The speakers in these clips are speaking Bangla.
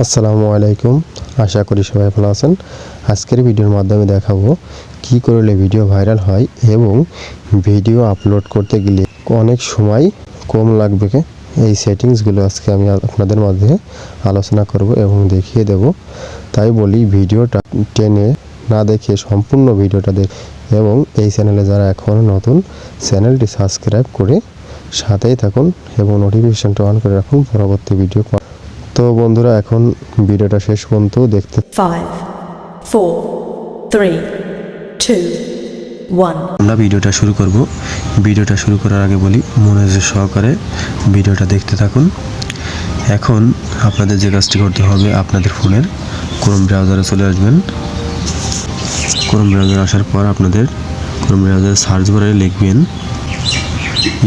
আসসালামু আলাইকুম, আশা করি সবাই ভালো আছেন। আজকের ভিডিওর মাধ্যমে দেখাবো কি করলে ভিডিও ভাইরাল হয় এবং ভিডিও আপলোড করতে গেলে অনেক সময় কম লাগবে। এই সেটিংসগুলো আজকে আমি আপনাদের মাঝে আলোচনা করব এবং দেখিয়ে দেব। তাই বলি, ভিডিওটা টেনে না দেখে সম্পূর্ণ ভিডিওটা এবং এই চ্যানেলে যারা এখনও নতুন, চ্যানেলটি সাবস্ক্রাইব করে সাথেই থাকুন এবং নোটিফিকেশনটা অন করে রাখুন পরবর্তী ভিডিও। তো বন্ধুরা, এখন ভিডিওটা শেষ পর্যন্ত দেখতে 5 4 3 2 1 আমরা ভিডিওটা শুরু করব। ভিডিওটা শুরু করার আগে বলি, মনোযোগ সহকারে ভিডিওটা দেখতে থাকুন। এখন আপনাদের যে কাজটি করতে হবে, আপনাদের ফোনের ক্রোম ব্রাউজারে চলে আসবেন। ক্রোম ব্রাউজারে আসার পর আপনাদের ক্রোম ব্রাউজারে সার্চ করে লিখবেন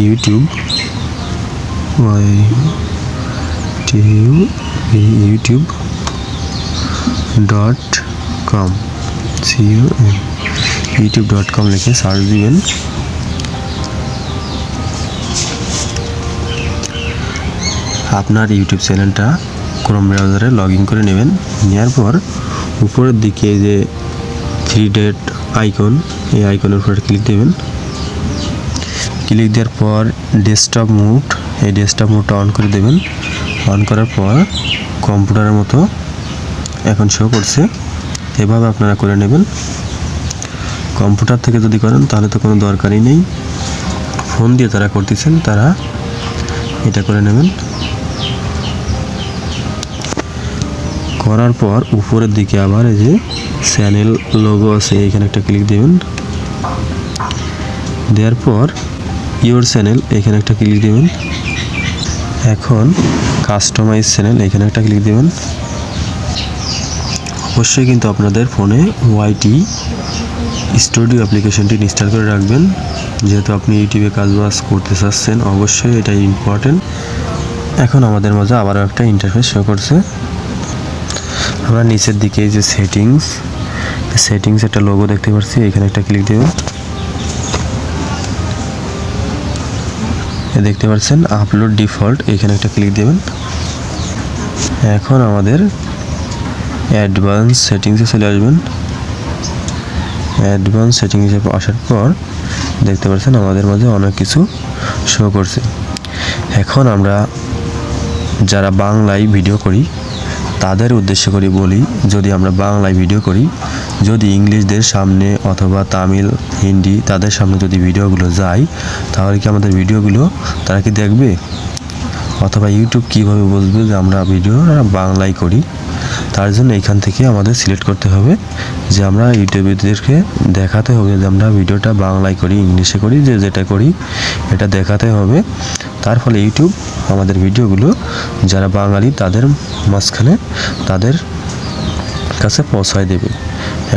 youtube.com youtube.com লিখে সার্চ দিবেন। আপনার ইউটিউব চ্যানেলটা ক্রোম ব্রাউজারে লগ ইন করে নেবেন। নেওয়ার পর উপরের দিকে যে 3 ডট আইকন, এই আইকনের উপরে ক্লিক দেবেন। ক্লিক দেওয়ার পর ডেস্কটপ মোড, এই ডেস্কটপ মোডটা অন করে দেবেন। অন করার পর কম্পিউটারের মতো এখন শো করছে, এভাবে আপনারা করে নেবেন। কম্পিউটার থেকে যদি করেন তাহলে তো কোনো দরকারই নেই, ফোন দিয়ে যারা করতেছেন তারা এটা করে নেবেন। করার পর উপরের দিকে আবার এই যে চ্যানেল লোগো আছে, এখানে একটা ক্লিক দেবেন। দেওয়ার পর ইওর চ্যানেল, এখানে একটা ক্লিক দেবেন। এখন কাস্টমাইজ চ্যানেল, এখানে একটা ক্লিক দেবেন। অবশ্যই কিন্তু আপনাদের ফোনে ওয়াইটি স্টুডিও অ্যাপ্লিকেশনটি ইনস্টল করে রাখবেন, যেহেতু আপনি ইউটিউবে কাজবাজ করতে চাচ্ছেন। অবশ্যই এটা ইম্পর্টেন্ট। এখন আমাদের মাঝে আবারও একটা ইন্টারফেস শো করছে। আমরা নিচের দিকে যে সেটিংস একটা লোগো দেখতে পাচ্ছি, এখানে একটা ক্লিক দেবেন। দেখতে পাচ্ছেন আপলোড ডিফল্ট, এখানে একটা ক্লিক দেবেন। এখন আমাদের অ্যাডভান্স সেটিংসে চলে আসবেন। অ্যাডভান্স সেটিংসে আসার পর দেখতে পাচ্ছেন আমাদের মাঝে অনেক কিছু শো করছে। এখন আমরা যারা বাংলায় ভিডিও করি তাদের উদ্দেশ্য করে বলি, যদি আমরা বাংলায় ভিডিও করি, যদি ইংলিশদের সামনে অথবা তামিল, হিন্দি তাদের সামনে যদি ভিডিওগুলো যায়, তাহলে কি আমাদের ভিডিওগুলো তারা কি দেখবে? অথবা ইউটিউব কীভাবে বুঝবে যে আমরা ভিডিও বাংলায় করি? তার জন্য এখান থেকে আমাদের সিলেক্ট করতে হবে যে আমরা ইউটিউবারদেরকে দেখাতে হবে যে আমরা ভিডিওটা বাংলায় করি, ইংলিশে করি, যেটা করি এটা দেখাতে হবে। তার ফলে ইউটিউব আমাদের ভিডিওগুলো যারা বাঙালি তাদের মাঝখানে তাদের কাছে পৌঁছায় দেবে।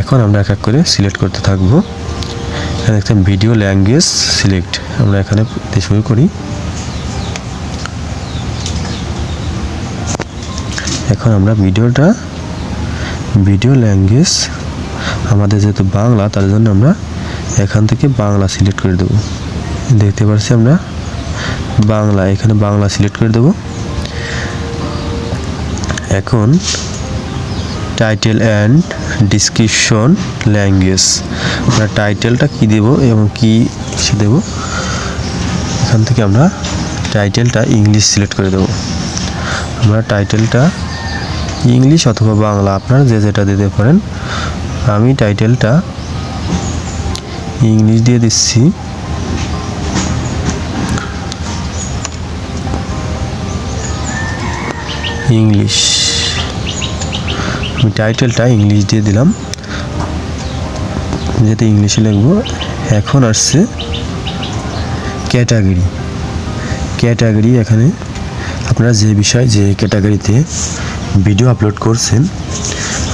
এখন আমরা এক এক করে সিলেক্ট করতে থাকবো। এখানে দেখতে ভিডিও ল্যাঙ্গুয়েজ সিলেক্ট, আমরা এখানে শুরু করি। এখন আমরা ভিডিও ল্যাঙ্গুয়েজ আমাদের যেহেতু বাংলা, তার জন্য আমরা এখান থেকে বাংলা সিলেক্ট করে দেব। দেখতে পাচ্ছি আমরা বাংলা, এখানে বাংলা সিলেক্ট করে দেব। এখন টাইটেল অ্যান্ড ডিসক্রিপশন ল্যাঙ্গুয়েজ, আমরা টাইটেলটা কি দেব এবং কি দেব, এখান থেকে আমরা টাইটেলটা ইংলিশ সিলেক্ট করে দেব। আমরা টাইটেলটা ইংলিশ অথবা বাংলা আপনারা যেটা দিতে পারেন। আমি টাইটেলটা ইংলিশ দিয়ে দিচ্ছি। ইংলিশ, আমি টাইটেলটা ইংলিশ দিয়ে দিলাম, যেটা ইংলিশে লিখব। এখন আসছে ক্যাটাগরি। এখানে আপনারা যে বিষয়, যে ক্যাটাগরিতে ভিডিও আপলোড করছেন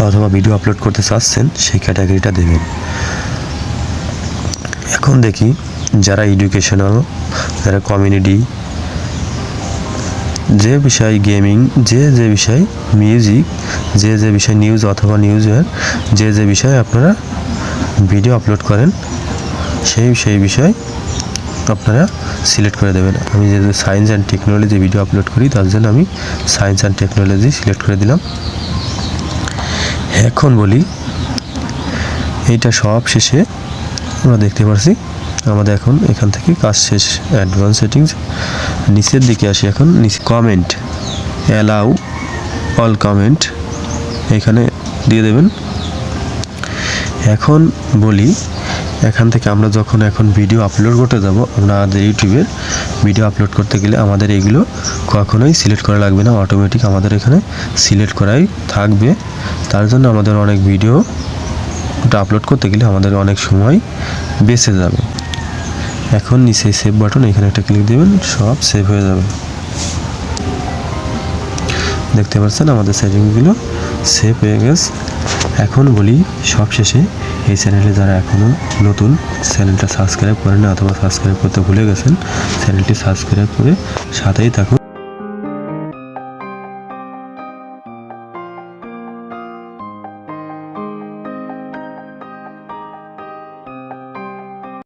অথবা ভিডিও আপলোড করতে চাচ্ছেন, সেই ক্যাটাগরিটা দেবেন। এখন দেখি যারা এডুকেশনাল, যারা কমিউনিটি, যে বিষয় গেমিং, যে বিষয় মিউজিক, যে বিষয় নিউজ অথবা নিউজের যে বিষয়ে আপনারা ভিডিও আপলোড করেন, সেই বিষয় আপনারা সিলেক্ট করে দেবেন। আমি যেহেতু science and technology video upload করি তার জন্য আমি সায়েন্স অ্যান্ড টেকনোলজি সিলেক্ট করে দিলাম। এখন বলি এইটা সব শেষে আমরা দেখতে পাচ্ছি আমাদের এখন এখান থেকে কাজ শেষ। অ্যাডভান্স সেটিংস নিচের দিকে আসি। এখন নিচে কমেন্ট, অ্যালাউ অল কমেন্ট এখানে দিয়ে দেবেন। এখন বলি এখান থেকে আমরা যখন এখন ভিডিও আপলোড করতে যাব, আমাদের ইউটিউবের ভিডিও আপলোড করতে গেলে আমাদের এগুলো কখনোই সিলেক্ট করা লাগবে না, অটোমেটিক আমাদের এখানে সিলেক্ট করাই থাকবে। তার জন্য আমাদের অনেক ভিডিও আপলোড করতে গেলে আমাদের অনেক সময় বেঁচে যাবে। এখন নিচে সেভ বাটন, এখানে একটা ক্লিক দেবেন, সব সেভ হয়ে যাবে। দেখতে পাচ্ছেন আমাদের সেটিংসগুলো সেভ হয়ে গেছে। এখন বলি সবশেষে এই চ্যানেলে যারা এখনও নতুন, চ্যানেলটা সাবস্ক্রাইব করেন অথবা সাবস্ক্রাইব করতে ভুলে গেছেন, চ্যানেলটি সাবস্ক্রাইব করে সাথেই থাকুন।